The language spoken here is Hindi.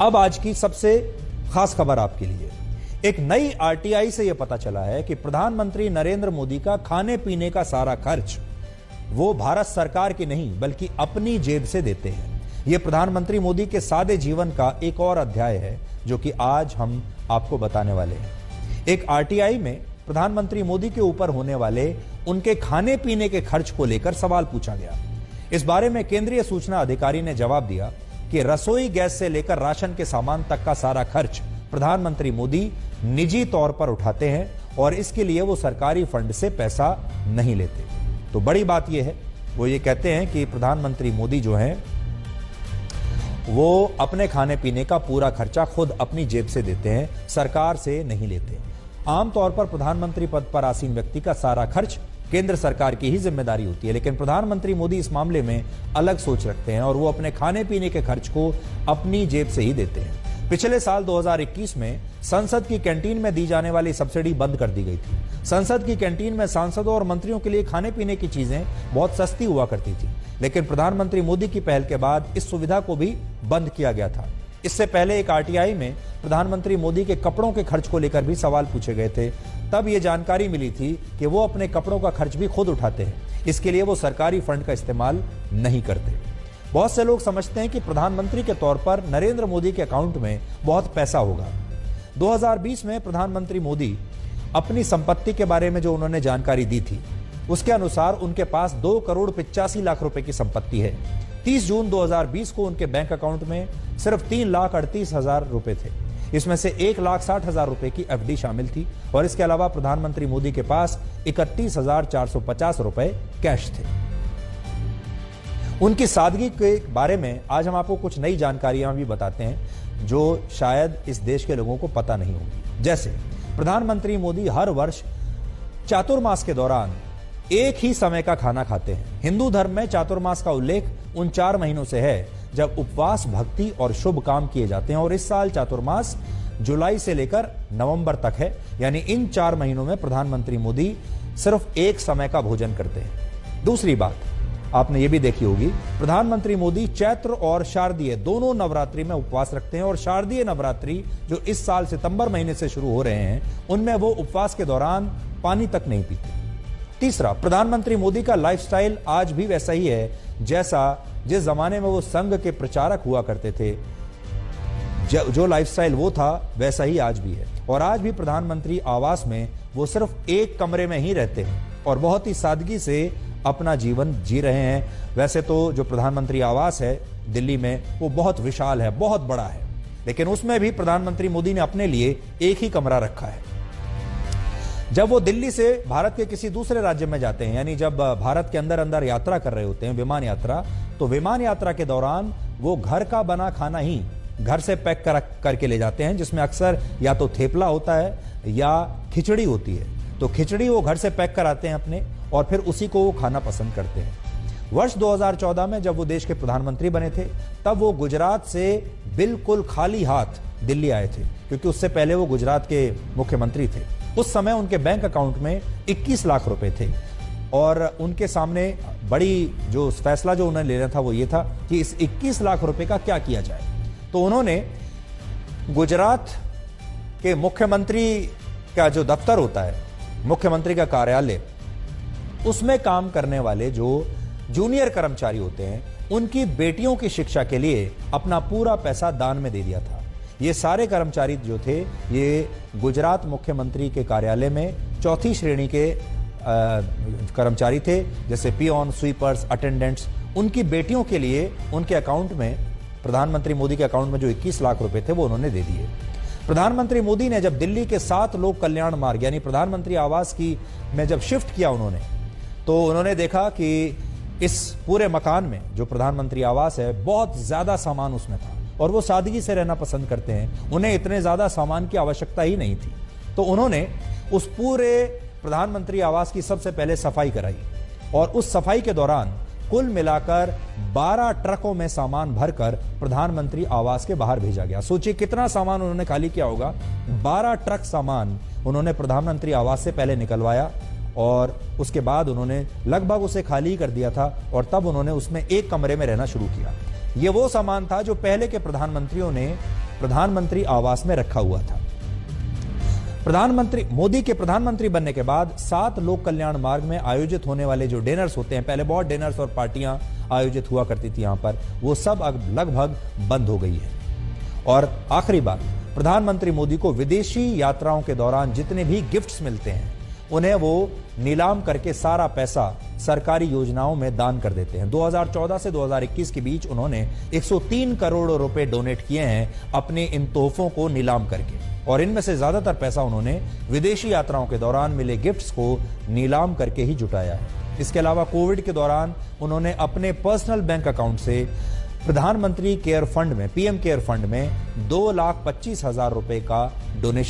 अब आज की सबसे खास खबर आपके लिए। एक नई आरटीआई से यह पता चला है कि प्रधानमंत्री नरेंद्र मोदी का खाने पीने का सारा खर्च वो भारत सरकार की नहीं बल्कि अपनी जेब से देते हैं। यह प्रधानमंत्री मोदी के सादे जीवन का एक और अध्याय है जो कि आज हम आपको बताने वाले हैं। एक आरटीआई में प्रधानमंत्री मोदी के ऊपर होने वाले उनके खाने पीने के खर्च को लेकर सवाल पूछा गया। इस बारे में केंद्रीय सूचना अधिकारी ने जवाब दिया कि रसोई गैस से लेकर राशन के सामान तक का सारा खर्च प्रधानमंत्री मोदी निजी तौर पर उठाते हैं और इसके लिए वो सरकारी फंड से पैसा नहीं लेते। तो बड़ी बात यह है, वो ये कहते हैं कि प्रधानमंत्री मोदी जो हैं वो अपने खाने पीने का पूरा खर्चा खुद अपनी जेब से देते हैं, सरकार से नहीं लेते। आमतौर पर प्रधानमंत्री पद पर आसीन व्यक्ति का सारा खर्च केंद्र सरकार की ही जिम्मेदारी होती है, लेकिन प्रधानमंत्री मोदी इस मामले में अलग सोच रखते हैं और वो अपने खाने पीने के खर्च को अपनी जेब से ही देते हैं। पिछले साल 2021 में संसद की कैंटीन में दी जाने वाली सब्सिडी बंद कर दी गई थी। संसद की कैंटीन में सांसदों और मंत्रियों के लिए खाने पीने की चीजें बहुत सस्ती हुआ करती थी, लेकिन प्रधानमंत्री मोदी की पहल के बाद इस सुविधा को भी बंद किया गया था। इससे पहले एक आरटीआई में प्रधानमंत्री मोदी के कपड़ों के खर्च को लेकर भी सवाल पूछे गए थे। तब यह जानकारी मिली थी कि वो अपने कपड़ों का खर्च भी खुद उठाते हैं, इसके लिए वो सरकारी फंड का इस्तेमाल नहीं करते। बहुत से लोग समझते हैं कि प्रधानमंत्री के तौर पर नरेंद्र मोदी के अकाउंट में बहुत पैसा होगा। 2020 में प्रधानमंत्री मोदी अपनी संपत्ति के बारे में जो उन्होंने जानकारी दी थी, उसके अनुसार उनके पास 2,85,00,000 रुपए की संपत्ति है। 30 जून 2020 को उनके बैंक अकाउंट में सिर्फ 3,38,000 रुपए थे। इसमें से 1,60,000 रुपए की एफडी शामिल थी और इसके अलावा प्रधानमंत्री मोदी के पास 31,450 रुपए कैश थे। उनकी सादगी के बारे में आज हम आपको कुछ नई जानकारियां भी बताते हैं जो शायद इस देश के लोगों को पता नहीं होगी। जैसे प्रधानमंत्री मोदी हर वर्ष चातुर्मास के दौरान एक ही समय का खाना खाते हैं। हिंदू धर्म में चातुर्मास का उल्लेख उन 4 महीनों से है जब उपवास, भक्ति और शुभ काम किए जाते हैं और इस साल चातुर्मास जुलाई से लेकर नवंबर तक है, यानी इन 4 महीनों में प्रधानमंत्री मोदी सिर्फ एक समय का भोजन करते हैं। दूसरी बात आपने ये भी देखी होगी, प्रधानमंत्री मोदी चैत्र और शारदीय दोनों नवरात्रि में उपवास रखते हैं और शारदीय नवरात्रि जो इस साल सितंबर महीने से शुरू हो रहे हैं उनमें वो उपवास के दौरान पानी तक नहीं पीते। तीसरा, प्रधानमंत्री मोदी का लाइफस्टाइल आज भी वैसा ही है जैसा जिस जमाने में वो संघ के प्रचारक हुआ करते थे। जो लाइफस्टाइल वो था वैसा ही आज भी है और आज भी प्रधानमंत्री आवास में वो सिर्फ एक कमरे में ही रहते हैं और बहुत ही सादगी से अपना जीवन जी रहे हैं। वैसे तो जो प्रधानमंत्री आवास है दिल्ली में वो बहुत विशाल है, बहुत बड़ा है, लेकिन उसमें भी प्रधानमंत्री मोदी ने अपने लिए एक ही कमरा रखा है। जब वो दिल्ली से भारत के किसी दूसरे राज्य में जाते हैं, यानी जब भारत के अंदर अंदर यात्रा कर रहे होते हैं, विमान यात्रा, तो विमान यात्रा के दौरान वो घर का बना खाना ही घर से पैक करके ले जाते हैं, जिसमें अक्सर या तो थेपला होता है या खिचड़ी होती है। तो खिचड़ी वो घर से पैक कराते हैं अपने और फिर उसी को वो खाना पसंद करते हैं। वर्ष 2014 में जब वो देश के प्रधानमंत्री बने थे तब वो गुजरात से बिल्कुल खाली हाथ दिल्ली आए थे, क्योंकि उससे पहले वो गुजरात के मुख्यमंत्री थे। उस समय उनके बैंक अकाउंट में 21 लाख रुपए थे और उनके सामने बड़ी जो फैसला जो उन्होंने लेना था वो ये था कि इस 21 लाख रुपए का क्या किया जाए। तो उन्होंने गुजरात के मुख्यमंत्री का जो दफ्तर होता है, मुख्यमंत्री का कार्यालय, उसमें काम करने वाले जो जूनियर कर्मचारी होते हैं उनकी बेटियों की शिक्षा के लिए अपना पूरा पैसा दान में दे दिया था। ये सारे कर्मचारी जो थे ये गुजरात मुख्यमंत्री के कार्यालय में 4थी श्रेणी के कर्मचारी थे, जैसे पियोन, स्वीपर्स, अटेंडेंट्स। उनकी बेटियों के लिए उनके अकाउंट में, प्रधानमंत्री मोदी के अकाउंट में जो 21 लाख रुपए थे वो उन्होंने दे दिए। प्रधानमंत्री मोदी ने जब दिल्ली के 7 लोक कल्याण मार्ग यानी प्रधानमंत्री आवास की में जब शिफ्ट किया उन्होंने, तो उन्होंने देखा कि इस पूरे मकान में जो प्रधानमंत्री आवास है बहुत ज्यादा सामान उसमें था और वो सादगी से रहना पसंद करते हैं, उन्हें इतने ज्यादा सामान की आवश्यकता ही नहीं थी। तो उन्होंने उस पूरे प्रधानमंत्री आवास की सबसे पहले सफाई कराई और उस सफाई के दौरान कुल मिलाकर 12 ट्रकों में सामान भरकर प्रधानमंत्री आवास के बाहर भेजा गया। सोचिए कितना सामान उन्होंने खाली किया होगा। 12 ट्रक सामान उन्होंने प्रधानमंत्री आवास से पहले निकलवाया और उसके बाद उन्होंने लगभग उसे खाली ही कर दिया था और तब उन्होंने उसमें एक कमरे में रहना शुरू किया। ये वो सामान था जो पहले के प्रधानमंत्रियों ने प्रधानमंत्री आवास में रखा हुआ था। मोदी के प्रधानमंत्री बनने के बाद 7 लोक कल्याण मार्ग में आयोजित होने वाले जो डिनर्स होते हैं, पहले बहुत डिनर्स और पार्टियां आयोजित हुआ करती थी यहां पर, वो सब अब लगभग बंद हो गई है। और आखिरी बात, प्रधानमंत्री मोदी को विदेशी यात्राओं के दौरान जितने भी गिफ्ट्स मिलते हैं उन्हें वो नीलाम करके सारा पैसा सरकारी योजनाओं में दान कर देते हैं। 2014 से 2021 के बीच उन्होंने 103 करोड़ रुपए डोनेट किए हैं अपने इन तोहफों को नीलाम करके, और इनमें से ज्यादातर पैसा उन्होंने विदेशी यात्राओं के दौरान मिले गिफ्ट्स को नीलाम करके ही जुटाया है। इसके अलावा कोविड के दौरान उन्होंने अपने पर्सनल बैंक अकाउंट से प्रधानमंत्री केयर फंड में, पीएम केयर फंड में 2,25,000 रुपए का डोनेशन